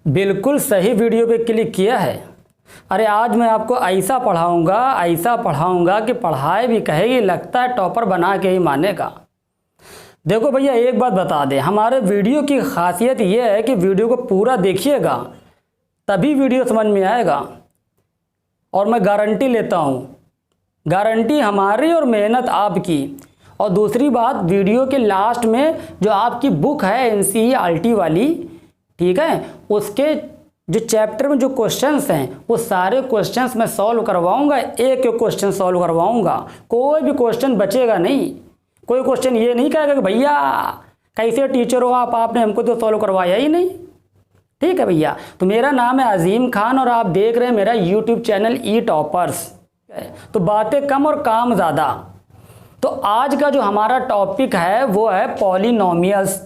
बिल्कुल सही वीडियो पे क्लिक किया है। अरे आज मैं आपको ऐसा पढ़ाऊंगा कि पढ़ाई भी कहेगी, लगता है टॉपर बना के ही मानेगा। देखो भैया, एक बात बता दें, हमारे वीडियो की खासियत यह है कि वीडियो को पूरा देखिएगा तभी वीडियो समझ में आएगा। और मैं गारंटी लेता हूँ, गारंटी हमारी और मेहनत आपकी। और दूसरी बात, वीडियो के लास्ट में जो आपकी बुक है NCERT वाली, ठीक है, उसके जो चैप्टर में जो क्वेश्चंस हैं वो सारे क्वेश्चंस मैं सॉल्व करवाऊंगा, एक एक क्वेश्चन सॉल्व करवाऊंगा, कोई भी क्वेश्चन बचेगा नहीं। कोई क्वेश्चन ये नहीं कहेगा कि भैया कैसे टीचर हो आप, आपने हमको तो सॉल्व करवाया ही नहीं। ठीक है भैया, तो मेरा नाम है अजीम खान और आप देख रहे हैं मेरा यूट्यूब चैनल E-टॉपर्स। तो बातें कम और काम ज़्यादा। तो आज का जो हमारा टॉपिक है वो है पॉलिनोमियल्स।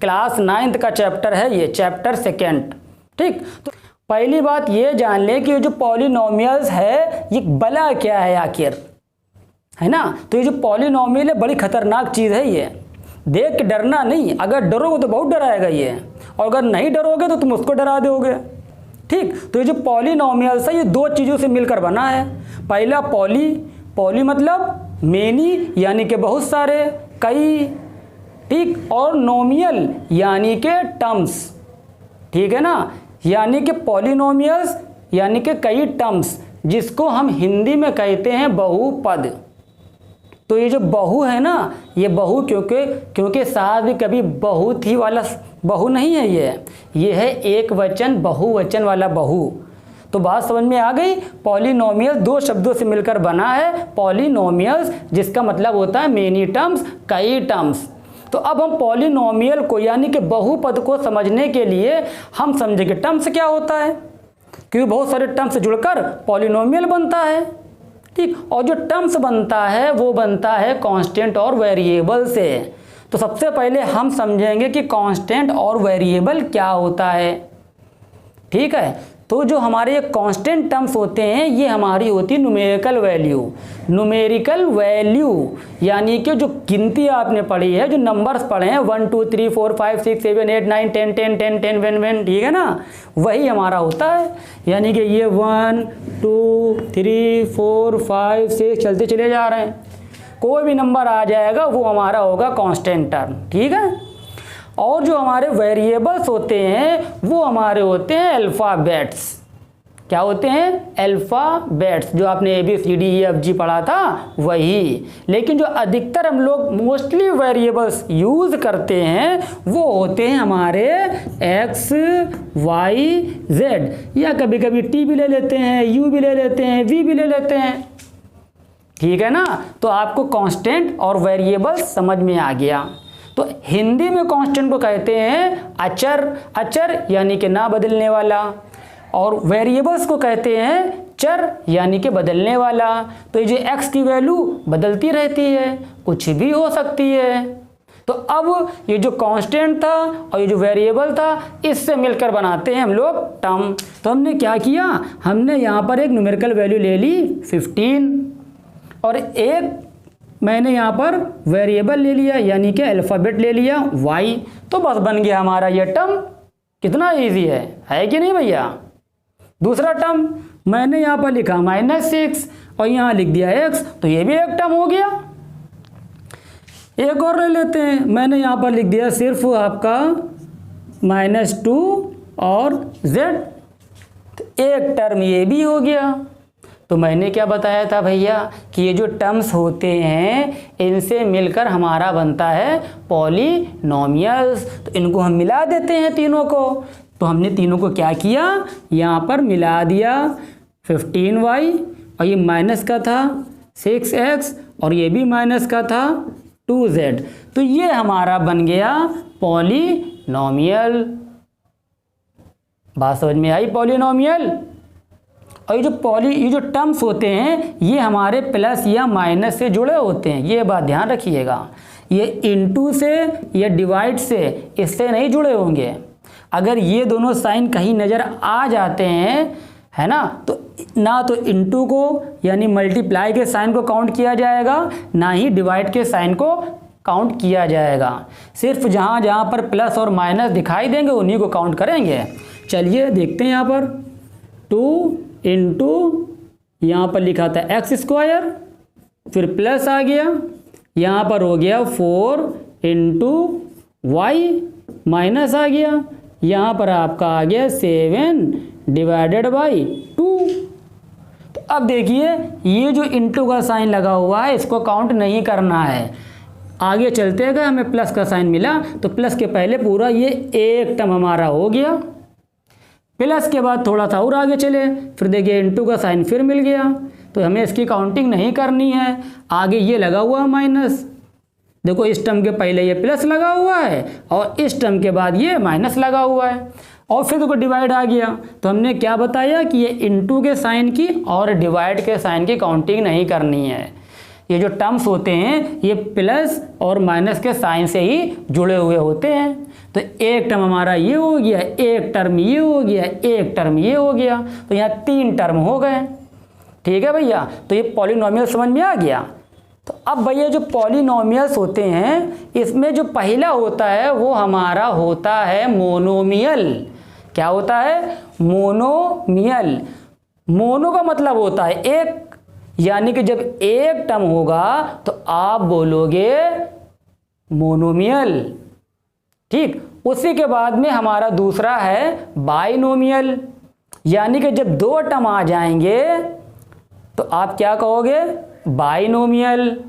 क्लास 9th का चैप्टर है ये, चैप्टर 2। ठीक, तो पहली बात ये जान लें कि ये जो पॉलिनोमियल्स है ये बला क्या है आखिर, है ना। तो ये जो पॉलिनोमियल है बड़ी खतरनाक चीज़ है। ये देख के डरना नहीं, अगर डरोगे तो बहुत डराएगा ये, और अगर नहीं डरोगे तो तुम उसको डरा दोगे। ठीक, तो ये जो पॉलिनोमियल्स है ये दो चीज़ों से मिलकर बना है। पहला पॉली मतलब मेनी यानी कि बहुत सारे, कई, ठीक, और नोमियल यानी के टर्म्स, ठीक है ना, यानी कि पॉलिनोमियल्स यानी कि कई टर्म्स, जिसको हम हिंदी में कहते हैं बहुपद। तो ये जो बहु है ना, ये बहु क्योंकि साथ भी कभी बहुत ही वाला बहु नहीं है, ये है एक वचन बहुवचन वाला बहु। तो बात समझ में आ गई। पॉलिनोमियल दो शब्दों से मिलकर बना है, पॉलिनोमियल्स जिसका मतलब होता है मेनी टर्म्स, कई टर्म्स। तो अब हम पॉलिनोमियल को यानी कि बहुपद को समझने के लिए हम समझेंगे टर्म्स क्या होता है, क्योंकि बहुत सारे टर्म्स जुड़कर पॉलिनोमियल बनता है। ठीक, और जो टर्म्स बनता है वो बनता है कांस्टेंट और वेरिएबल से। तो सबसे पहले हम समझेंगे कि कांस्टेंट और वेरिएबल क्या होता है। ठीक है, तो जो हमारे कांस्टेंट टर्म्स होते हैं ये हमारी होती है न्यूमेरिकल वैल्यू। न्यूमेरिकल वैल्यू यानी कि जो गिनती आपने पढ़ी है, जो नंबर्स पढ़े हैं 1 2 3 4 5 6 7 8 9 10 10 10 10 10 10, ठीक है ना, वही हमारा होता है। यानी कि ये 1 2 3 4 5 6 चलते चले जा रहे हैं, कोई भी नंबर आ जाएगा वो हमारा होगा कांस्टेंट टर्म। ठीक है, और जो हमारे वेरिएबल्स होते हैं वो हमारे होते हैं अल्फ़ाबेट्स। क्या होते हैं? अल्फ़ाबेट्स, जो आपने ABCDEFG पढ़ा था वही। लेकिन जो अधिकतर हम लोग मोस्टली वेरिएबल्स यूज़ करते हैं वो होते हैं हमारे X Y Z, या कभी कभी T भी ले लेते हैं, U भी ले लेते हैं, V भी ले लेते हैं। ठीक है ना, तो आपको कांस्टेंट और वेरिएबल्स समझ में आ गया। तो हिंदी में कांस्टेंट को कहते हैं अचर, अचर यानी कि ना बदलने वाला, और वेरिएबल्स को कहते हैं चर यानी कि बदलने वाला। तो ये जो x की वैल्यू बदलती रहती है, कुछ भी हो सकती है। तो अब ये जो कांस्टेंट था और ये जो वेरिएबल था, इससे मिलकर बनाते हैं हम लोग टर्म। तो हमने क्या किया, हमने यहाँ पर एक न्यूमेरिकल वैल्यू ले ली 15, और एक मैंने यहाँ पर वेरिएबल ले लिया यानी कि अल्फ़ाबेट ले लिया y। तो बस बन गया हमारा ये टर्म। कितना इजी है कि नहीं भैया। दूसरा टर्म मैंने यहाँ पर लिखा -6 और यहाँ लिख दिया x, तो ये भी एक टर्म हो गया। एक और ले लेते हैं, मैंने यहाँ पर लिख दिया सिर्फ आपका -2 और z, तो एक टर्म ये भी हो गया। तो मैंने क्या बताया था भैया कि ये जो टर्म्स होते हैं इनसे मिलकर हमारा बनता है पॉलिनोमियल्स। तो इनको हम मिला देते हैं तीनों को। तो हमने तीनों को क्या किया, यहाँ पर मिला दिया 15y, और ये माइनस का था 6x, और ये भी माइनस का था 2z। तो ये हमारा बन गया पॉलिनोमियल। बात समझ में आई, पॉलिनोमियल। और ये जो टर्म्स होते हैं ये हमारे प्लस या माइनस से जुड़े होते हैं, ये बात ध्यान रखिएगा। ये इनटू से या डिवाइड से, इससे नहीं जुड़े होंगे। अगर ये दोनों साइन कहीं नज़र आ जाते हैं, है ना, तो ना तो इनटू को यानी मल्टीप्लाई के साइन को काउंट किया जाएगा, ना ही डिवाइड के साइन को काउंट किया जाएगा। सिर्फ जहाँ जहाँ पर प्लस और माइनस दिखाई देंगे उन्हीं को काउंट करेंगे। चलिए देखते हैं यहाँ पर 2 इंटू यहाँ पर लिखा था एक्स स्क्वायर, फिर प्लस आ गया, यहाँ पर हो गया 4 इंटू वाई माइनस आ गया, यहाँ पर आपका आ गया 7 डिवाइडेड बाई 2। तो अब देखिए ये जो इंटू का साइन लगा हुआ है इसको काउंट नहीं करना है, आगे चलते हैं। हमें प्लस का साइन मिला तो प्लस के पहले पूरा ये एक टर्म हमारा हो गया, प्लस के बाद थोड़ा सा और आगे चले, फिर देखिए इंटू का साइन फिर मिल गया, तो हमें इसकी काउंटिंग नहीं करनी है। आगे ये लगा हुआ है माइनस, देखो इस टर्म के पहले ये प्लस लगा हुआ है और इस टर्म के बाद ये माइनस लगा हुआ है, और फिर देखो डिवाइड आ गया। तो हमने क्या बताया कि ये इंटू के साइन की और डिवाइड के साइन की काउंटिंग नहीं करनी है। ये जो टर्म्स होते हैं ये प्लस और माइनस के साइन से ही जुड़े हुए होते हैं। तो एक टर्म हमारा ये हो गया, एक टर्म ये हो गया, एक टर्म ये हो गया, तो यहाँ 3 टर्म हो गए। ठीक है भैया, तो ये पॉलिनोमियल समझ में आ गया। तो अब भैया जो पॉलिनोमियल्स होते हैं इसमें जो पहला होता है वो हमारा होता है मोनोमियल। क्या होता है? मोनोमियल। मोनो का मतलब होता है एक, यानी कि जब एक टर्म होगा तो आप बोलोगे मोनोमियल। ठीक, उसी के बाद में हमारा दूसरा है बाइनोमियल, यानी कि जब 2 टर्म आ जाएंगे तो आप क्या कहोगे? बाइनोमियल।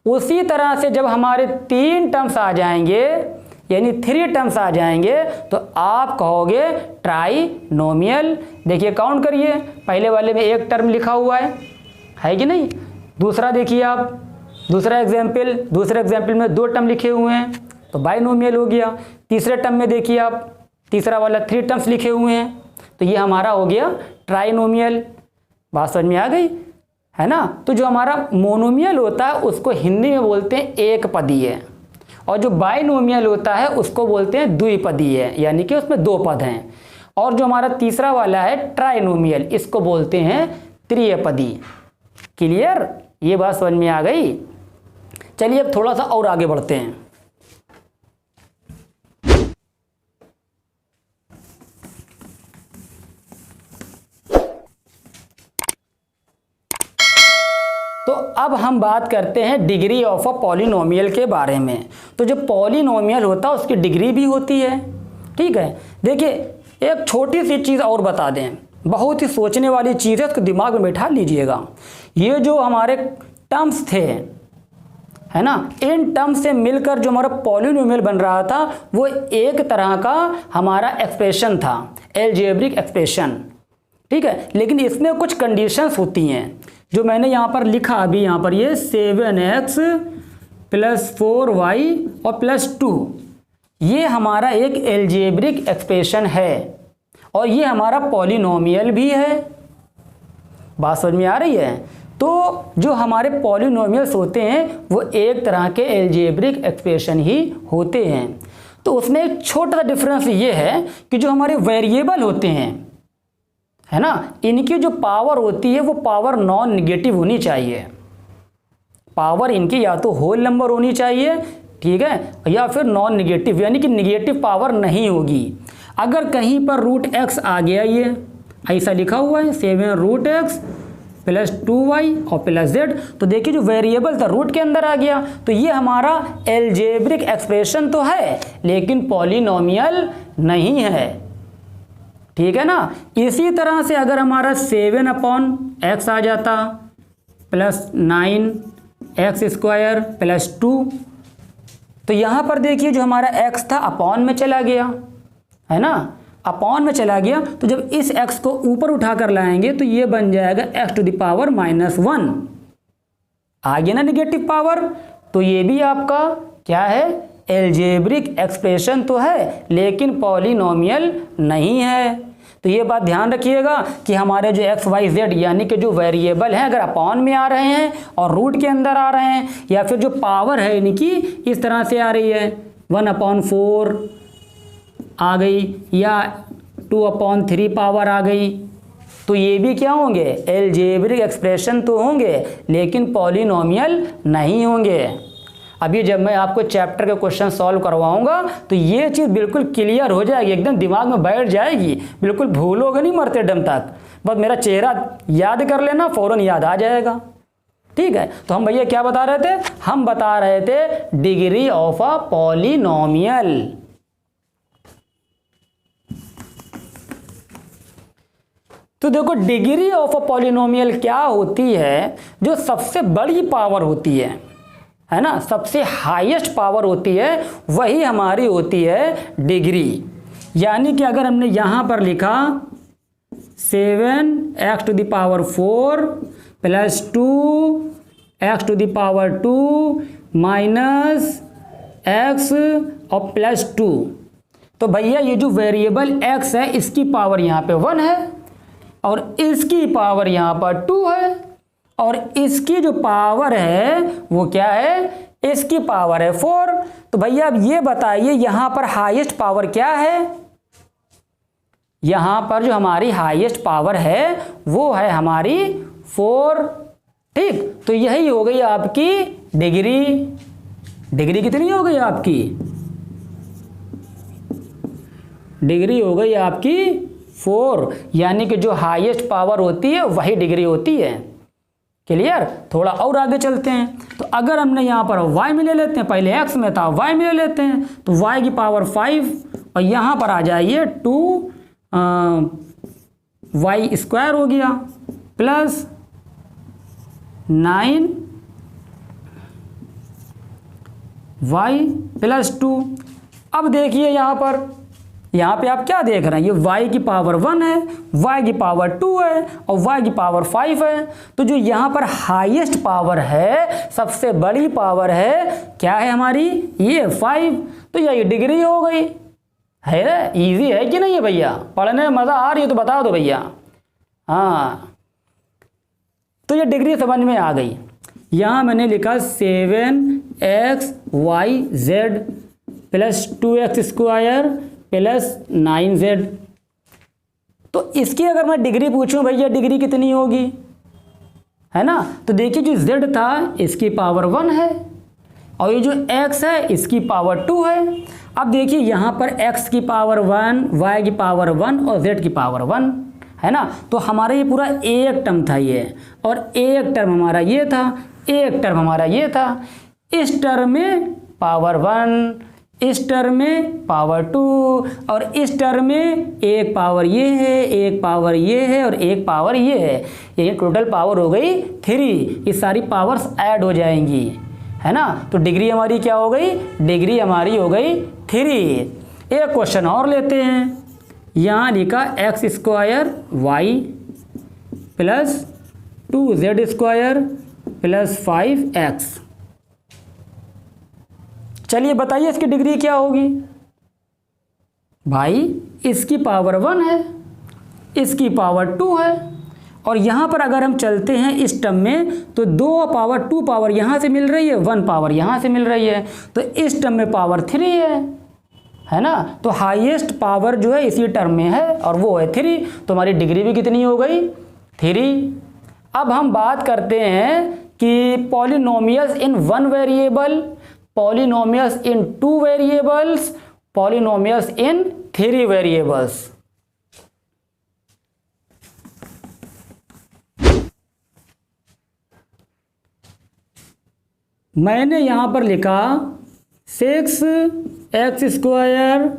उसी तरह से जब हमारे 3 टर्म्स आ जाएंगे यानी 3 टर्म्स आ जाएंगे तो आप कहोगे ट्राइनोमियल। देखिए काउंट करिए, पहले वाले में एक टर्म लिखा हुआ है कि नहीं? दूसरा देखिए आप, दूसरे एग्जाम्पल में 2 टर्म लिखे हुए हैं तो बाइनोमियल हो गया। तीसरे टर्म में देखिए आप, तीसरा वाला 3 टर्म्स लिखे हुए हैं तो ये हमारा हो गया ट्राइनोमियल। बात समझ में आ गई है ना? तो जो हमारा मोनोमियल होता है उसको हिंदी में बोलते हैं एक पदीय, और जो बाइनोमियल होता है उसको बोलते हैं द्विपदीय, यानी कि उसमें 2 पद हैं। और जो हमारा तीसरा वाला है ट्राइनोमियल, इसको बोलते हैं त्रिपदी। क्लियर? ये बात समझ में आ गई। चलिए अब थोड़ा सा और आगे बढ़ते हैं। तो अब हम बात करते हैं डिग्री ऑफ अ पॉलिनोमियल के बारे में। तो जो पॉलिनोमियल होता है उसकी डिग्री भी होती है। ठीक है, देखिए एक छोटी सी चीज़ और बता दें, बहुत ही सोचने वाली चीज़ है, उसको दिमाग में बैठा लीजिएगा। ये जो हमारे टर्म्स थे है ना, इन टर्म्स से मिलकर जो हमारा पॉलिनोमियल बन रहा था वो एक तरह का हमारा एक्सप्रेशन था, एल्जेब्रिक एक्सप्रेशन। ठीक है, लेकिन इसमें कुछ कंडीशंस होती हैं जो मैंने यहाँ पर लिखा अभी, यहाँ पर ये 7x + 4y और +2, ये हमारा एक एल्जेब्रिक एक्सप्रेशन है और ये हमारा पॉलिनोमियल भी है। बात समझ में आ रही है? तो जो हमारे पॉलिनोमियल्स होते हैं वो एक तरह के एल्जेब्रिक एक्सप्रेशन ही होते हैं। तो उसमें एक छोटा सा डिफरेंस ये है कि जो हमारे वेरिएबल होते हैं है ना, इनकी जो पावर होती है वो पावर नॉन निगेटिव होनी चाहिए। पावर इनकी या तो होल नंबर होनी चाहिए, ठीक है, या फिर नॉन निगेटिव, यानी कि निगेटिव पावर नहीं होगी। अगर कहीं पर √x आ गया, ये ऐसा लिखा हुआ है 7√x + 2y और +z, तो देखिए जो वेरिएबल था रूट के अंदर आ गया, तो ये हमारा एल्जेब्रिक एक्सप्रेशन तो है लेकिन पॉलिनोमियल नहीं है। ठीक है ना? इसी तरह से अगर हमारा 7/x आ जाता +9x² + 2, तो यहाँ पर देखिए जो हमारा x था अपॉन में चला गया है ना, अपॉन में चला गया, तो जब इस x को ऊपर उठाकर लाएंगे तो ये बन जाएगा x⁻⁻1। आ गया ना निगेटिव पावर, तो ये भी आपका क्या है? एल्जेब्रिक एक्सप्रेशन तो है लेकिन पॉलिनोमियल नहीं है। तो ये बात ध्यान रखिएगा कि हमारे जो x, y, z यानी कि जो वेरिएबल हैं अगर अपॉन में आ रहे हैं और रूट के अंदर आ रहे हैं, या फिर जो पावर है इनकी इस तरह से आ रही है 1/4 आ गई या 2/3 पावर आ गई, तो ये भी क्या होंगे? एल्जेब्रिक एक्सप्रेशन तो होंगे लेकिन पॉलिनोमियल नहीं होंगे। अभी जब मैं आपको चैप्टर के क्वेश्चन सॉल्व करवाऊंगा तो ये चीज़ बिल्कुल क्लियर हो जाएगी, एकदम दिमाग में बैठ जाएगी, बिल्कुल भूलोगे नहीं मरते दम तक। बस मेरा चेहरा याद कर लेना, फ़ौरन याद आ जाएगा। ठीक है, तो हम भैया क्या बता रहे थे? हम बता रहे थे डिग्री ऑफ अ पॉलिनोमियल। तो देखो डिग्री ऑफ अ पॉलिनोमियल क्या होती है? जो सबसे बड़ी पावर होती है ना, सबसे हाईएस्ट पावर होती है, वही हमारी होती है डिग्री। यानी कि अगर हमने यहां पर लिखा 7x to the power 4 plus 2x to the power 2 minus x और प्लस 2, तो भैया ये जो वेरिएबल x है इसकी पावर यहाँ पे 1 है और इसकी पावर यहाँ पर 2 है और इसकी जो पावर है वो क्या है? इसकी पावर है 4। तो भैया अब ये बताइए यहाँ पर हाईएस्ट पावर क्या है? यहाँ पर जो हमारी हाईएस्ट पावर है वो है हमारी 4। ठीक, तो यही हो गई आपकी डिग्री। डिग्री कितनी हो गई आपकी? डिग्री हो गई आपकी 4, यानी कि जो हाईएस्ट पावर होती है वही डिग्री होती है। क्लियर? थोड़ा और आगे चलते हैं। तो अगर हमने यहाँ पर y में ले लेते हैं, पहले x में था, y में ले लेते हैं, तो y की पावर 5 और यहाँ पर आ जाइए 2 y स्क्वायर हो गया प्लस 9 y प्लस 2। अब देखिए यहाँ पे आप क्या देख रहे हैं? ये y की पावर 1 है, y की पावर 2 है और y की पावर 5 है। तो जो यहाँ पर हाईएस्ट पावर है, सबसे बड़ी पावर है, क्या है हमारी? ये 5। तो ये डिग्री हो गई। है ना? इजी है कि नहीं है भैया? पढ़ने में मज़ा आ रही है तो बता दो भैया। हाँ, तो ये डिग्री समझ में आ गई। यहाँ मैंने लिखा 7xyz plus 2x square plus 9z। तो इसकी अगर मैं डिग्री पूछूं भैया डिग्री कितनी होगी, है ना? तो देखिए जो z था इसकी पावर 1 है और ये जो x है इसकी पावर 2 है। अब देखिए यहाँ पर x की पावर 1, y की पावर 1 और z की पावर 1 है ना। तो हमारा ये पूरा एक टर्म था ये, और एक टर्म हमारा ये था, एक टर्म हमारा ये था। इस टर्म में पावर 1, इस टर्म में पावर 2 और इस टर्म में एक पावर ये है, एक पावर ये है और एक पावर ये है। ये टोटल पावर हो गई 3। ये सारी पावर्स ऐड हो जाएंगी, है ना। तो डिग्री हमारी क्या हो गई? डिग्री हमारी हो गई 3। एक क्वेश्चन और लेते हैं। यहाँ लिखा x square y plus 2z square plus 5x। चलिए बताइए इसकी डिग्री क्या होगी? भाई इसकी पावर 1 है, इसकी पावर 2 है और यहाँ पर अगर हम चलते हैं इस टर्म में तो 2 पावर 2 पावर यहाँ से मिल रही है, 1 पावर यहाँ से मिल रही है, तो इस टर्म में पावर 3 है ना। तो हाईएस्ट पावर जो है इसी टर्म में है और वो है 3। तो हमारी डिग्री भी कितनी हो गई? 3। अब हम बात करते हैं कि पॉलिनोमियल्स इन 1 वेरिएबल, पॉलिनोमियल्स इन 2 वेरिएबल्स, पॉलिनोमियल्स इन 3 वेरिएबल्स। मैंने यहां पर लिखा 6x स्क्वायर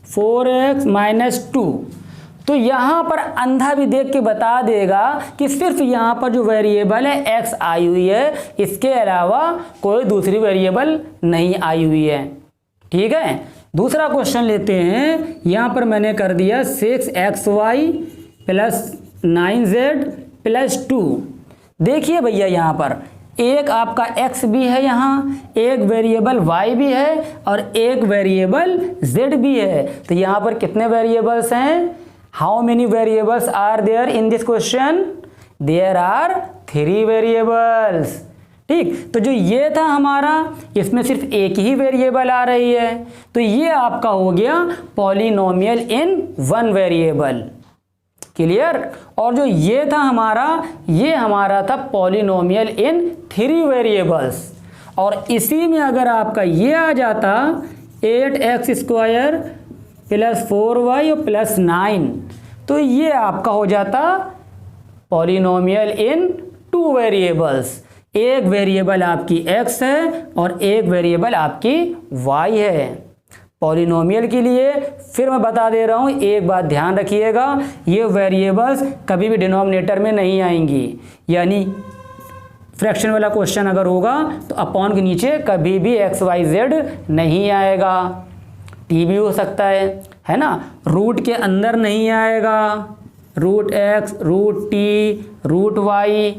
4x माइनस 2। तो यहाँ पर अंधा भी देख के बता देगा कि सिर्फ यहाँ पर जो वेरिएबल है x आई हुई है, इसके अलावा कोई दूसरी वेरिएबल नहीं आई हुई है। ठीक है, दूसरा क्वेश्चन लेते हैं। यहाँ पर मैंने कर दिया 6xy प्लस 9z प्लस 2। देखिए भैया यहाँ पर एक आपका x भी है, यहाँ एक वेरिएबल y भी है और एक वेरिएबल z भी है। तो यहाँ पर कितने वेरिएबल्स हैं? How many variables are there in this question? There are 3 variables. ठीक, तो जो ये था हमारा, इसमें सिर्फ एक ही वेरिएबल आ रही है, तो ये आपका हो गया पॉलिनोमियल इन 1 वेरिएबल। क्लियर? और जो ये था हमारा, ये हमारा था पॉलिनोमियल इन 3 वेरिएबल्स। और इसी में अगर आपका ये आ जाता 8x² प्लस 4y और प्लस 9, तो ये आपका हो जाता पॉलिनोमियल इन 2 वेरिएबल्स। एक वेरिएबल आपकी x है और एक वेरिएबल आपकी y है। पॉलिनोमियल के लिए फिर मैं बता दे रहा हूँ, एक बात ध्यान रखिएगा, ये वेरिएबल्स कभी भी डिनोमिनेटर में नहीं आएंगी। यानी फ्रैक्शन वाला क्वेश्चन अगर होगा तो अपॉन के नीचे कभी भी XYZ नहीं आएगा। टी भी हो सकता है ना। रूट के अंदर नहीं आएगा, root x, root t, root y,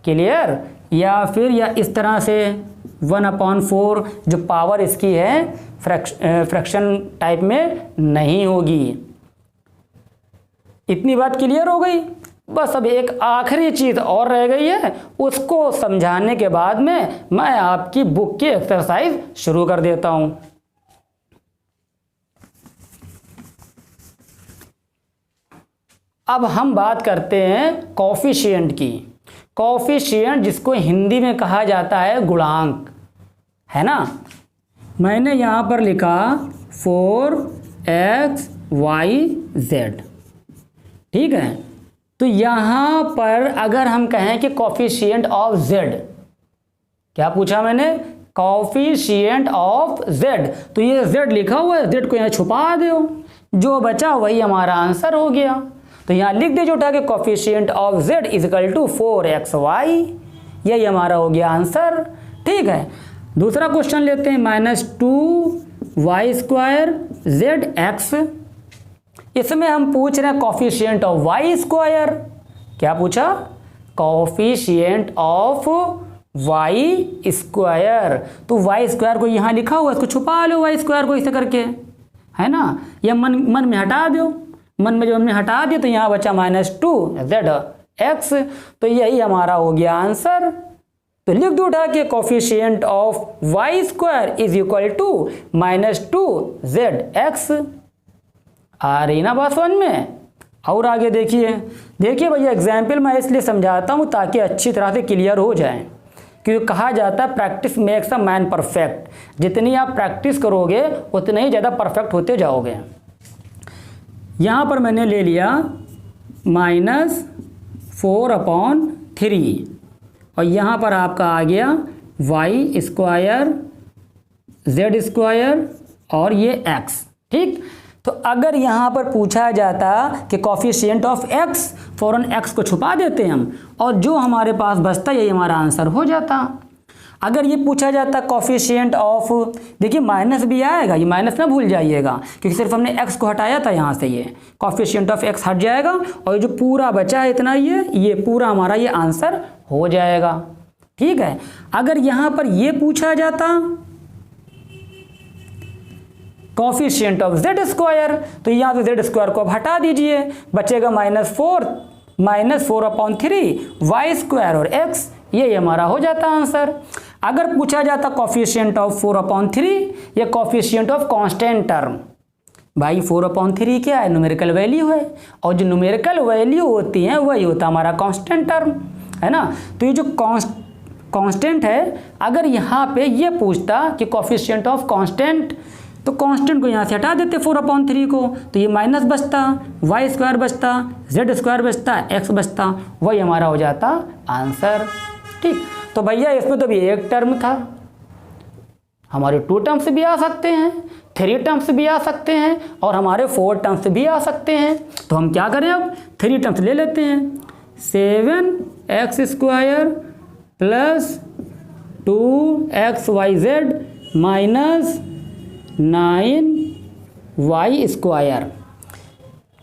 clear. या फिर या इस तरह से 1/4 जो पावर इसकी है फ्रैक्शन टाइप में नहीं होगी। इतनी बात क्लियर हो गई। बस अब एक आखिरी चीज़ और रह गई है, उसको समझाने के बाद में मैं आपकी बुक की एक्सरसाइज शुरू कर देता हूं। अब हम बात करते हैं कॉफिशिएंट की। कॉफिशिएंट जिसको हिंदी में कहा जाता है गुणांक, है ना। मैंने यहाँ पर लिखा 4xyz, ठीक है। तो यहाँ पर अगर हम कहें कि कॉफिशिएंट ऑफ z, क्या पूछा मैंने, कॉफिशिएंट ऑफ z, तो ये z लिखा हुआ है, z को यहाँ छुपा दो, जो बचा वही हमारा आंसर हो गया। तो यहाँ लिख दीजिए उठा के coefficient of z equal to 4xy, यही हमारा हो गया आंसर, ठीक है। दूसरा क्वेश्चन लेते हैं, -2y² zx। इसमें हम पूछ रहे हैं कॉफिशिएंट ऑफ y²। क्या पूछा, कॉफिशिएंट ऑफ y²। तो y² को यहाँ लिखा हुआ है, इसको छुपा लो y² को इसे करके, है ना। या मन में हटा दो, मन में जब हमने हटा दिया तो यहाँ बचा -2zx, तो यही हमारा हो गया आंसर। तो लिख दो उठा के coefficient of y² is equal to -2zx। आ रही ना बात समझ में। और आगे देखिए भैया, एग्जाम्पल मैं इसलिए समझाता हूँ ताकि अच्छी तरह से क्लियर हो जाए, क्योंकि कहा जाता है practice makes a man perfect. जितनी आप प्रैक्टिस करोगे उतने ही ज़्यादा परफेक्ट होते जाओगे। यहाँ पर मैंने ले लिया -4/3 और यहाँ पर आपका आ गया y² z² और ये x, ठीक। तो अगर यहाँ पर पूछा जाता कि कॉफिशिएंट ऑफ x, फौरन x को छुपा देते हम और जो हमारे पास बचता यही हमारा आंसर हो जाता। अगर ये पूछा जाता कॉफिशिएंट ऑफ, देखिए माइनस भी आएगा, ये माइनस ना भूल जाइएगा, क्योंकि सिर्फ हमने x को हटाया था यहाँ से, ये कॉफिशिएंट ऑफ x हट जाएगा और जो पूरा बचा है इतना ये पूरा हमारा ये आंसर हो जाएगा, ठीक है। अगर यहाँ पर ये पूछा जाता कॉफिशिएंट ऑफ z², तो यहाँ से z² को अब हटा दीजिए, बचेगा -4/3 y² और x, ये हमारा हो जाता आंसर। अगर पूछा जाता कॉफिशिएंट ऑफ 4/3 या कॉफिशिएंट ऑफ कांस्टेंट टर्म, भाई 4/3 क्या है, न्यूमेरिकल वैल्यू है, और जो न्यूमेरिकल वैल्यू होती है वही होता हमारा कांस्टेंट टर्म, है ना। तो ये जो कांस्टेंट है, अगर यहाँ पे ये पूछता कि कॉफिशिएंट ऑफ कांस्टेंट, तो कांस्टेंट को यहाँ से हटा देते 4/3 को, तो ये माइनस बचता, y² बचता, z² बचता, x बचता, वही हमारा हो जाता आंसर, ठीक। तो भैया इसमें तो भी एक टर्म था, हमारे 2 टर्म्स भी आ सकते हैं, 3 टर्म्स भी आ सकते हैं और हमारे 4 टर्म्स भी आ सकते हैं। तो हम क्या करें, अब 3 टर्म्स ले लेते हैं, 7x² plus 2xyz minus 9y²।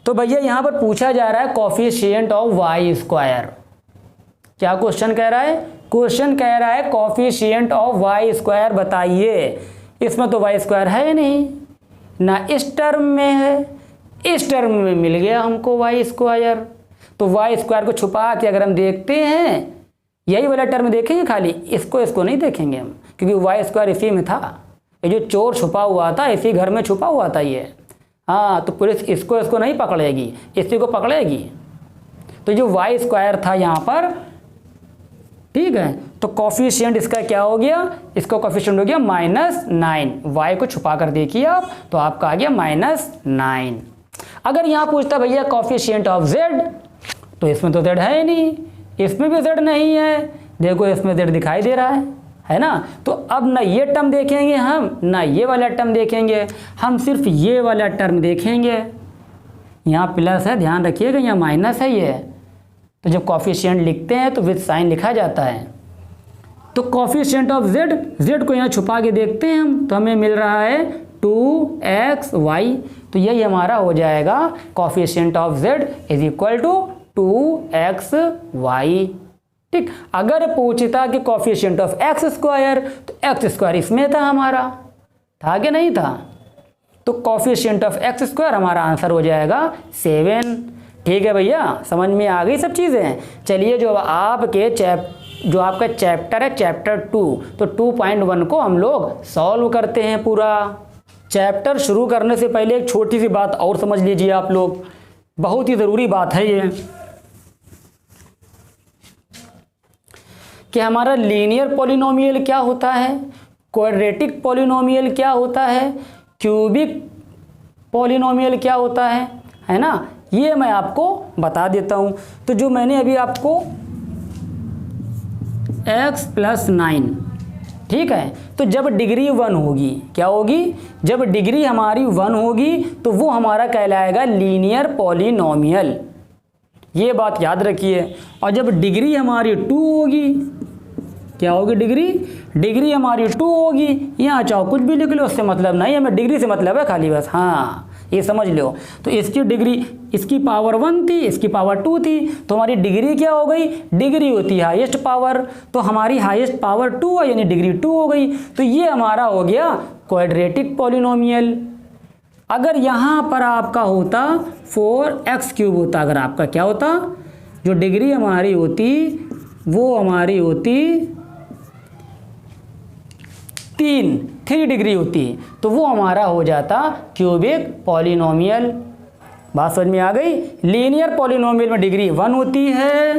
तो भैया यहाँ पर पूछा जा रहा है कॉफिशिएंट ऑफ y²। क्या क्वेश्चन कह रहा है, क्वेश्चन कह रहा है कॉफिशिएंट ऑफ y² बताइए। इसमें तो y² है ही नहीं ना, इस टर्म में है, इस टर्म में मिल गया हमको y²। तो y² को छुपा के अगर हम देखते हैं, यही वाला टर्म देखेंगे, खाली इसको नहीं देखेंगे हम, क्योंकि y² इसी में था, ये जो चोर छुपा हुआ था इसी घर में छुपा हुआ था ये। हाँ, तो पुलिस इसको नहीं पकड़ेगी, इसी को पकड़ेगी। तो जो y² था यहाँ पर ठीक है, तो कॉफिशिएंट इसका क्या हो गया, इसका कॉफिशिएंट हो गया -9। y को छुपा कर देखिए आप, तो आपका आ गया -9। अगर यहाँ पूछता भैया कॉफिशिएंट ऑफ z, तो इसमें तो z है ही नहीं, इसमें भी z नहीं है, देखो इसमें z दिखाई दे रहा है ना। तो अब ना ये टर्म देखेंगे हम, ना ये वाला टर्म देखेंगे, हम सिर्फ ये वाला टर्म देखेंगे। यहाँ प्लस है, ध्यान रखिएगा, यहाँ माइनस है ये, तो जब कॉफिशिएंट लिखते हैं तो विद साइन लिखा जाता है। तो कॉफिशिएंट ऑफ z को यहाँ छुपा के देखते हैं हम, तो हमें मिल रहा है 2xy, तो यही हमारा हो जाएगा coefficient of z is equal to 2xy। ठीक, अगर पूछता कि कॉफिशिएंट ऑफ x स्क्वायर, तो x स्क्वायर इसमें था हमारा, था कि नहीं था, तो कॉफिशिएंट ऑफ x स्क्वायर हमारा आंसर हो जाएगा 7। ठीक है भैया, समझ में आ गई सब चीज़ें। चलिए जो आपका चैप्टर है चैप्टर 2, तो 2.1 को हम लोग सॉल्व करते हैं पूरा। चैप्टर शुरू करने से पहले एक छोटी सी बात और समझ लीजिए आप लोग, बहुत ही ज़रूरी बात है ये, कि हमारा लीनियर पॉलिनोमियल क्या होता है, क्वाड्रेटिक पॉलिनोमियल क्या होता है, क्यूबिक पॉलिनोमियल क्या होता है ना, ये मैं आपको बता देता हूँ। तो जो मैंने अभी आपको x + 9, ठीक है, तो जब डिग्री 1 होगी, क्या होगी, जब डिग्री हमारी 1 होगी तो वो हमारा कहलाएगा लीनियर पॉलिनोमियल, ये बात याद रखिए। और जब डिग्री हमारी 2 होगी, क्या होगी, डिग्री हमारी 2 होगी, यहाँ चाहो कुछ भी लिख लो, उससे मतलब नहीं, हमें डिग्री से मतलब है खाली बस, हाँ ये समझ लो। तो इसकी डिग्री, इसकी पावर 1 थी, इसकी पावर 2 थी, तो हमारी डिग्री क्या हो गई, डिग्री होती है हाईएस्ट पावर, तो हमारी हाईएस्ट पावर 2 है, यानी डिग्री 2 हो गई, तो ये हमारा हो गया क्वाड्रेटिक पॉलिनोमियल। अगर यहाँ पर आपका होता 4x³ होता, अगर आपका क्या होता, जो डिग्री हमारी होती वो हमारी होती 3 डिग्री होती, तो वो हमारा हो जाता क्यूबिक पॉलिनोमियल। बात समझ में आ गई। लीनियर पॉलिनोमियल में डिग्री 1 होती है,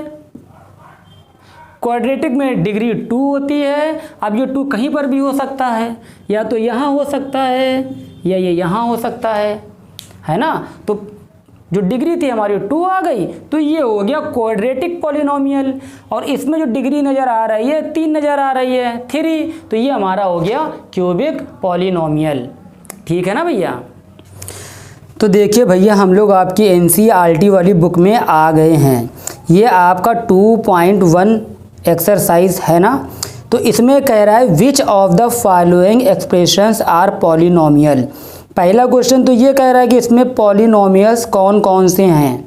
क्वाड्रेटिक में डिग्री 2 होती है। अब ये 2 कहीं पर भी हो सकता है, या तो यहाँ हो सकता है या ये यहाँ हो सकता है ना। तो जो डिग्री थी हमारी 2 आ गई, तो ये हो गया क्वाड्रेटिक पॉलिनोमियल। और इसमें जो डिग्री नज़र आ रही है 3 नज़र आ रही है 3, तो ये हमारा हो गया क्यूबिक पॉलिनोमियल। ठीक है ना भैया। तो देखिए भैया, हम लोग आपकी NCERT वाली बुक में आ गए हैं। ये आपका 2.1 एक्सरसाइज है ना। तो इसमें कह रहा है which of the following expressions are polynomial. पहला क्वेश्चन तो ये कह रहा है कि इसमें पॉलिनोमियल्स कौन कौन से हैं,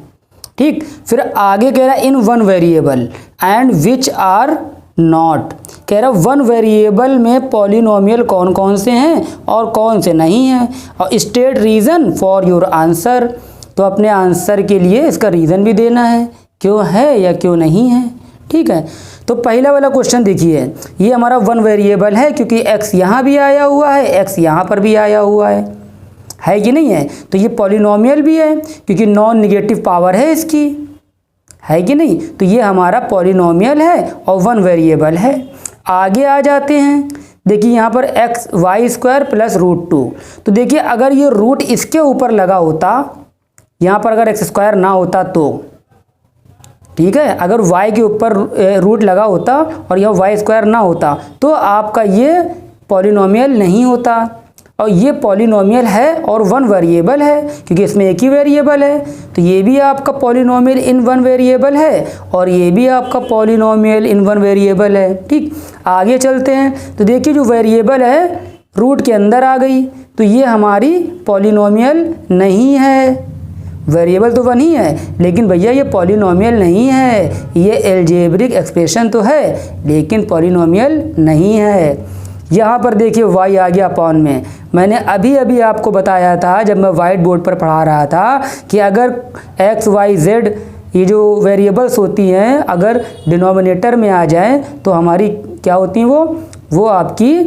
ठीक। फिर आगे कह रहा है in one variable and which are not. कह रहा है 1 वेरिएबल में पॉलिनोमियल कौन कौन से हैं और कौन से नहीं हैं, और state reason for your answer. तो अपने आंसर के लिए इसका रीज़न भी देना है, क्यों है या क्यों नहीं है, ठीक है। तो पहला वाला क्वेश्चन देखिए, ये हमारा 1 वेरिएबल है क्योंकि x यहाँ भी आया हुआ है, x यहाँ पर भी आया हुआ है कि नहीं है। तो ये पॉलिनोमियल भी है क्योंकि नॉन निगेटिव पावर है इसकी, है कि नहीं। तो ये हमारा पॉलिनोमियल है और 1 वेरिएबल है। आगे आ जाते हैं, देखिए यहाँ पर xy² + √2। तो देखिए अगर ये रूट इसके ऊपर लगा होता, यहाँ पर अगर x² ना होता तो, ठीक है, अगर y के ऊपर रूट लगा होता और यह y² ना होता तो आपका ये पॉलिनोमियल नहीं होता। और ये पॉलिनोमियल है और 1 वेरिएबल है क्योंकि इसमें एक ही वेरिएबल है। तो ये भी आपका पॉलिनोमियल इन 1 वेरिएबल है और ये भी आपका पॉलिनोमियल इन 1 वेरिएबल है, ठीक। आगे चलते हैं, तो देखिए जो वेरिएबल है रूट के अंदर आ गई, तो ये हमारी पॉलिनोमियल नहीं है। वेरिएबल तो 1 ही है लेकिन भैया ये पॉलिनोमियल नहीं है, ये एल्जेब्रिक एक्सप्रेशन तो है लेकिन पॉलिनोमियल नहीं है। यहाँ पर देखिए y आ गया अपॉन में। मैंने अभी अभी आपको बताया था जब मैं वाइट बोर्ड पर पढ़ा रहा था कि अगर x, y, z ये जो वेरिएबल्स होती हैं अगर डिनोमिनेटर में आ जाएं तो हमारी क्या होती हैं, वो आपकी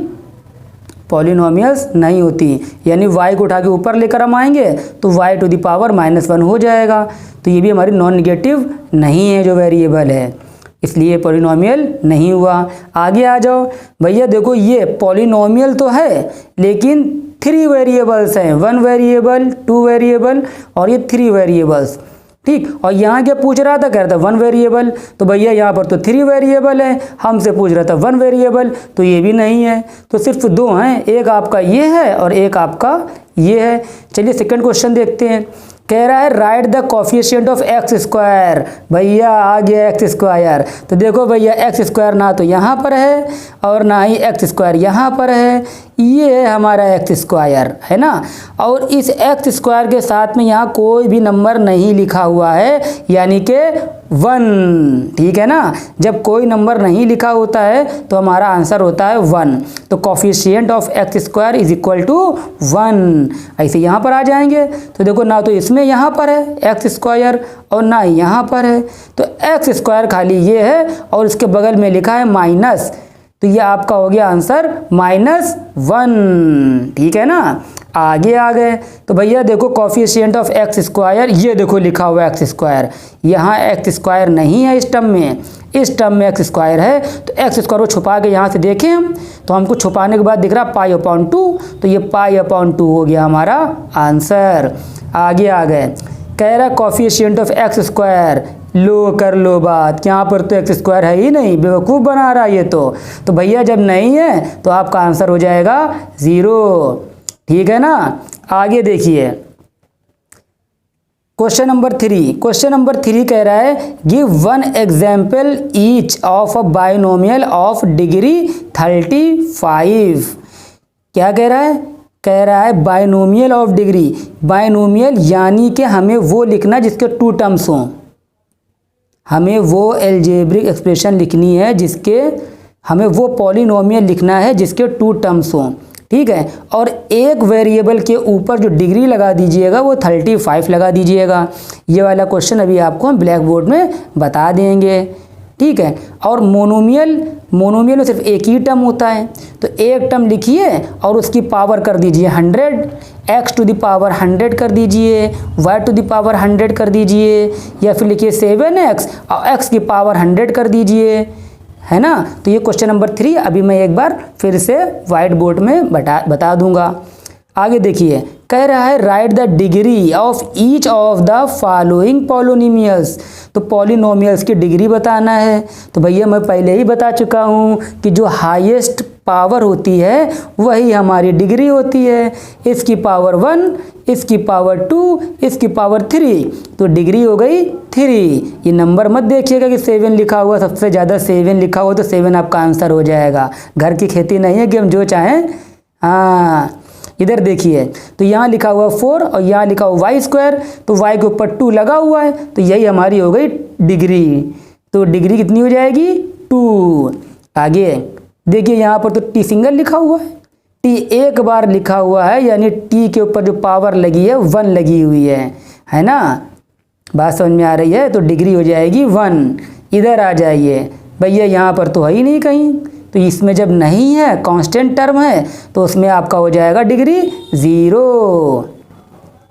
पॉलिनोमियल्स नहीं होती। यानी y को उठा के ऊपर लेकर हम आएंगे तो y⁻⁻1 हो जाएगा। तो ये भी हमारी नॉन निगेटिव नहीं है जो वेरिएबल है। इसलिए पॉलिनोमियल नहीं हुआ। आगे आ जाओ भैया, देखो ये पॉलिनोमियल तो है लेकिन 3 वेरिएबल्स हैं, 1 वेरिएबल, 2 वेरिएबल और ये 3 वेरिएबल्स। ठीक, और यहाँ क्या पूछ रहा था, कह रहा था 1 वेरिएबल, तो भैया यहाँ पर तो 3 वेरिएबल है, हमसे पूछ रहा था 1 वेरिएबल, तो ये भी नहीं है, तो सिर्फ 2 हैं, एक आपका ये है और एक आपका ये है। चलिए सेकंड क्वेश्चन देखते हैं। कह रहा है right the coefficient of x square. भैया आ गया एक्स स्क्वायर, तो देखो भैया एक्स स्क्वायर ना तो यहाँ पर है और ना ही एक्स स्क्वायर यहाँ पर है, ये है हमारा एक्स स्क्वायर, है ना। और इस एक्स स्क्वायर के साथ में यहाँ कोई भी नंबर नहीं लिखा हुआ है, यानी कि 1, ठीक है ना। जब कोई नंबर नहीं लिखा होता है तो हमारा आंसर होता है 1। तो coefficient of x square is equal to 1। ऐसे यहाँ पर आ जाएंगे, तो देखो ना तो इसमें यहाँ पर है एक्स स्क्वायर और ना ही यहाँ पर है, तो एक्स स्क्वायर खाली ये है और इसके बगल में लिखा है माइनस, तो ये आपका हो गया आंसर -1, ठीक है ना। आगे आ गए तो भैया देखो कोफिशिएंट ऑफ एक्स स्क्वायर, ये देखो लिखा हुआ एक्स स्क्वायर, यहाँ एक्स स्क्वायर नहीं है इस टर्म में, इस टर्म में एक्स स्क्वायर है, तो एक्स स्क्वायर को छुपा के यहाँ से देखें हम तो हमको छुपाने के बाद दिख रहा π/2, तो ये π/2 हो गया हमारा आंसर। आगे आ गए, कह रहा कोफिशिएंट ऑफ एक्स स्क्वायर, लो कर लो बात, यहाँ पर तो एक्स स्क्वायर है ही नहीं, बेवकूफ़ बना रहा है ये तो भैया जब नहीं है तो आपका आंसर हो जाएगा 0, ठीक है ना। आगे देखिए क्वेश्चन नंबर 3। क्वेश्चन नंबर 3 कह रहा है give 1 example each of a binomial of degree 35। क्या कह रहा है, कह रहा है बाइनोमियल ऑफ डिग्री, बाइनोमियल यानी कि हमें वो लिखना जिसके 2 टर्म्स हों, हमें वो एल्जेब्रिक एक्सप्रेशन लिखनी है जिसके, हमें वो पॉलिनोमियल लिखना है जिसके 2 टर्म्स हों, ठीक है। और एक वेरिएबल के ऊपर जो डिग्री लगा दीजिएगा वो 35 लगा दीजिएगा। ये वाला क्वेश्चन अभी आपको हम ब्लैक बोर्ड में बता देंगे, ठीक है। और मोनोमियल में सिर्फ एक ही टर्म होता है, तो एक टर्म लिखिए और उसकी पावर कर दीजिए 100, x टू द पावर 100 कर दीजिए, y टू द पावर 100 कर दीजिए, या फिर लिखिए 7x और x की पावर 100 कर दीजिए, है ना। तो ये क्वेश्चन नंबर 3 अभी मैं एक बार फिर से वाइट बोर्ड में बता दूंगा। आगे देखिए, कह रहा है right the degree of each of the following polynomials, तो पॉलिनोमियल्स की डिग्री बताना है। तो भैया मैं पहले ही बता चुका हूँ कि जो हाईएस्ट पावर होती है वही हमारी डिग्री होती है, इसकी पावर 1, इसकी पावर 2, इसकी पावर 3, तो डिग्री हो गई 3। ये नंबर मत देखिएगा कि 7 लिखा हुआ, सबसे ज़्यादा 7 लिखा हुआ तो 7 आपका आंसर हो जाएगा। घर की खेती नहीं है कि हम जो चाहें, हाँ। इधर देखिए तो यहाँ लिखा हुआ 4 और यहाँ लिखा हुआ y², तो y के ऊपर 2 लगा हुआ है, तो यही हमारी हो गई डिग्री। तो डिग्री कितनी हो जाएगी 2। आगे देखिए यहाँ पर तो t सिंगल लिखा हुआ है, t एक बार लिखा हुआ है, यानी t के ऊपर जो पावर लगी है 1 लगी हुई है ना। बात समझ में आ रही है, तो डिग्री हो जाएगी 1। इधर आ जाइए भैया, यहाँ पर तो है ही नहीं कहीं, तो इसमें जब नहीं है कांस्टेंट टर्म है तो उसमें आपका हो जाएगा डिग्री 0।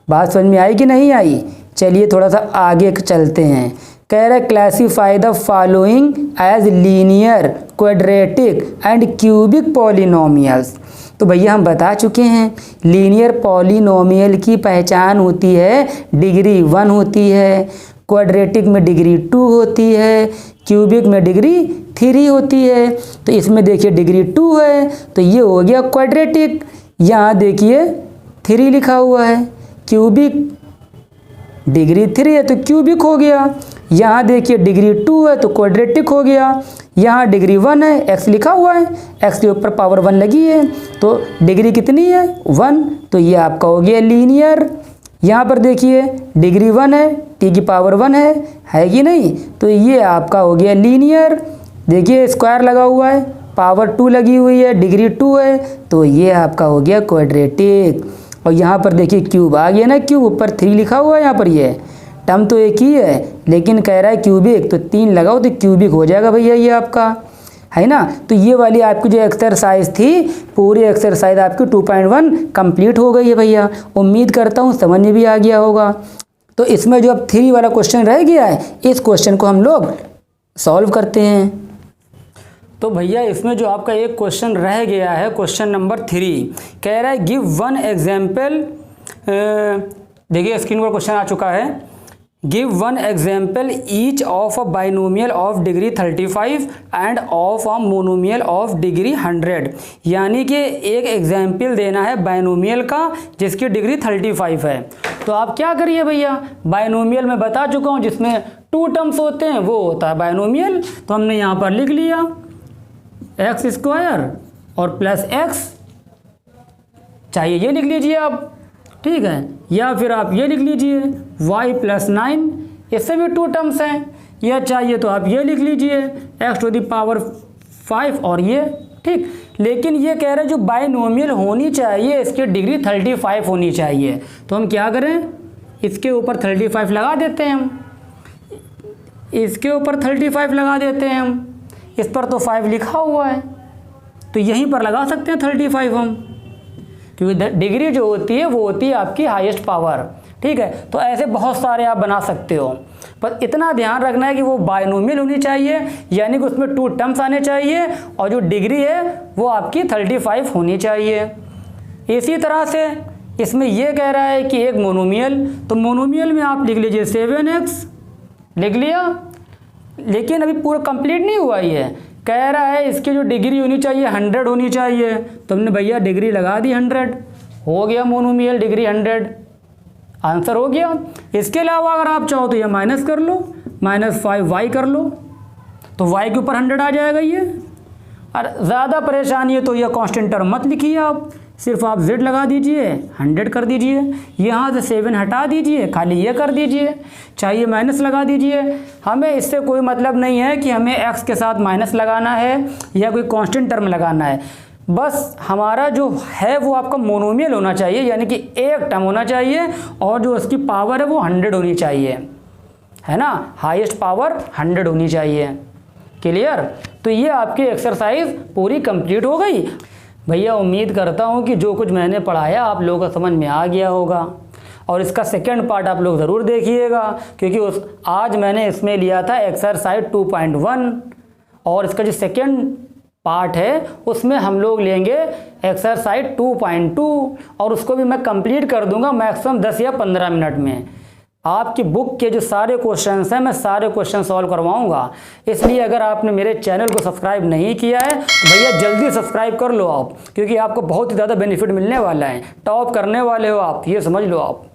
बात समझ में आई कि नहीं आई। चलिए थोड़ा सा आगे चलते हैं। कह रहा है classify the following as linear, quadratic and cubic polynomials. तो भैया हम बता चुके हैं लीनियर पॉलिनोमियल की पहचान होती है डिग्री 1 होती है, क्वाड्रेटिक में डिग्री 2 होती है, क्यूबिक में डिग्री 3 होती है। तो इसमें देखिए डिग्री 2 है तो ये हो गया क्वाड्रेटिक, यहाँ देखिए 3 लिखा हुआ है, क्यूबिक डिग्री 3 है तो क्यूबिक हो गया, यहाँ देखिए डिग्री 2 है तो क्वाड्रेटिक हो गया, यहाँ डिग्री 1 है, x लिखा हुआ है, x के ऊपर पावर 1 लगी है, तो डिग्री कितनी है 1, तो ये आपका हो गया लीनियर। यहाँ पर देखिए डिग्री 1 है, t की पावर 1 है कि नहीं, तो ये आपका हो गया लीनियर। देखिए स्क्वायर लगा हुआ है, पावर 2 लगी हुई है, डिग्री 2 है, तो ये आपका हो गया क्वाड्रेटिक। और यहाँ पर देखिए क्यूब आ गया ना, क्यूब ऊपर 3 लिखा हुआ है, यहाँ पर ये टर्म तो एक ही है लेकिन कह रहा है क्यूबिक, तो 3 लगाओ तो क्यूबिक हो जाएगा भैया ये आपका, है ना। तो ये वाली आपकी जो एक्सरसाइज थी, पूरी एक्सरसाइज आपकी 2.1 कंप्लीट हो गई है भैया। उम्मीद करता हूँ समझ में भी आ गया होगा। तो इसमें जो अब 3 वाला क्वेश्चन रह गया है, इस क्वेश्चन को हम लोग सॉल्व करते हैं। तो भैया इसमें जो आपका एक क्वेश्चन रह गया है, क्वेश्चन नंबर 3 कह रहा है गिव वन एग्जाम्पल। देखिए स्क्रीन पर क्वेश्चन आ चुका है। Give one example each of a binomial of degree 35 end of a monomial of degree 100। यानी कि एक एग्जाम्पल देना है बाइनोमियल का जिसकी डिग्री 35 है। तो आप क्या करिए भैया, बाइनोमियल में बता चुका हूँ जिसमें 2 टर्म्स होते हैं वो होता है बाइनोमियल। तो हमने यहाँ पर लिख लिया एक्स स्क्वायर और प्लस एक्स, चाहिए ये लिख लीजिए आप, ठीक है, या फिर आप ये लिख लीजिए y प्लस 9, इससे भी 2 टर्म्स हैं, या चाहिए तो आप ये लिख लीजिए x टू द पावर 5 और ये, ठीक। लेकिन ये कह रहे हैं जो बाइनोमियल होनी चाहिए इसकी डिग्री 35 होनी चाहिए। तो हम क्या करें, इसके ऊपर 35 लगा देते हैं हम, इसके ऊपर 35 लगा देते हैं हम, इस पर तो 5 लिखा हुआ है तो यहीं पर लगा सकते हैं 35 हम, क्योंकि डिग्री जो होती है वो होती है आपकी हाईएस्ट पावर, ठीक है। तो ऐसे बहुत सारे आप बना सकते हो, पर इतना ध्यान रखना है कि वो बाइनोमियल होनी चाहिए, यानी कि उसमें 2 टर्म्स आने चाहिए और जो डिग्री है वो आपकी 35 होनी चाहिए। इसी तरह से इसमें ये कह रहा है कि एक मोनोमियल, तो मोनोमियल में आप लिख लीजिए 7x, लिख लिया, लेकिन अभी पूरा कंप्लीट नहीं हुआ ही है। कह रहा है इसकी जो डिग्री होनी चाहिए 100 होनी चाहिए, तो हमने भैया डिग्री लगा दी 100, हो गया मोनोमियल डिग्री 100, आंसर हो गया। इसके अलावा अगर आप चाहो तो ये माइनस कर लो, -5y कर लो, तो y के ऊपर 100 आ जाएगा ये। और ज़्यादा परेशानी है तो यह कांस्टेंट टर्म मत लिखिए आप, सिर्फ आप z लगा दीजिए, 100 कर दीजिए, यहाँ से 7 हटा दीजिए, खाली ये कर दीजिए, चाहिए माइनस लगा दीजिए। हमें इससे कोई मतलब नहीं है कि हमें x के साथ माइनस लगाना है या कोई कांस्टेंट टर्म लगाना है, बस हमारा जो है वो आपका मोनोमियल होना चाहिए, यानी कि एक टर्म होना चाहिए और जो उसकी पावर है वो 100 होनी चाहिए, है ना, हाईएस्ट पावर 100 होनी चाहिए। क्लियर? तो ये आपकी एक्सरसाइज पूरी कंप्लीट हो गई। भैया उम्मीद करता हूँ कि जो कुछ मैंने पढ़ाया आप लोगों को समझ में आ गया होगा, और इसका सेकंड पार्ट आप लोग ज़रूर देखिएगा, क्योंकि आज मैंने इसमें लिया था एक्सरसाइज 2.1 और इसका जो सेकंड पार्ट है उसमें हम लोग लेंगे एक्सरसाइज 2.2 और उसको भी मैं कंप्लीट कर दूंगा मैक्सिमम 10 या 15 मिनट में। आपकी बुक के जो सारे क्वेश्चंस हैं मैं सारे क्वेश्चन सॉल्व करवाऊंगा। इसलिए अगर आपने मेरे चैनल को सब्सक्राइब नहीं किया है तो भैया जल्दी सब्सक्राइब कर लो आप, क्योंकि आपको बहुत ही ज़्यादा बेनिफिट मिलने वाला है, टॉप करने वाले हो आप, ये समझ लो आप।